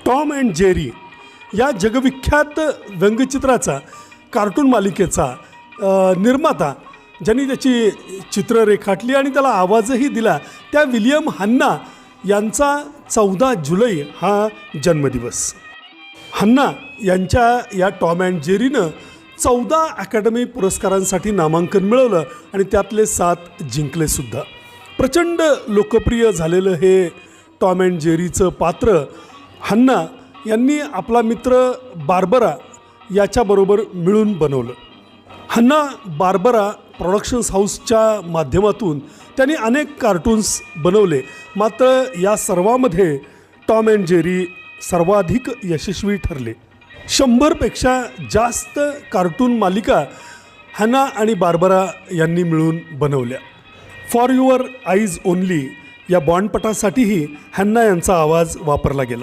Tom and Jerry या जगविख्यात व्यंगचित्राचा cartoon मालिकेचा निर्माता ज्यांनी त्याची चित्र रेखाटली आणि त्याला आवाजही दिला त्या विलियम हन्ना यांचा 14 जुलै हा जन्मदिवस. हन्ना यांच्या या टॉम अँड जेरीनं 14 अकॅडमी पुरस्कारांसाठी नामांकन मिळवलं आणि त्यातले 7 जिंकलेसुद्धा. प्रचंड लोकप्रिय झालेलं हे टॉम अँड जेरीचं पात्र हन्ना यांनी आपला मित्र बार्बरा याच्याबरोबर मिळून बनवलं. हन्ना बार्बरा प्रोडक्शन्स हाऊसच्या माध्यमातून त्यांनी अनेक कार्टून्स बनवले, मात्र या सर्वामध्ये टॉम अँड जेरी सर्वाधिक यशस्वी ठरले. 100पेक्षा जास्त कार्टून मालिका हन्ना आणि बार्बरा यांनी मिळून बनवल्या. फॉर युअर आईज ओनली या बॉन्डपटासाठीही हन्ना यांचा आवाज वापरला गेला.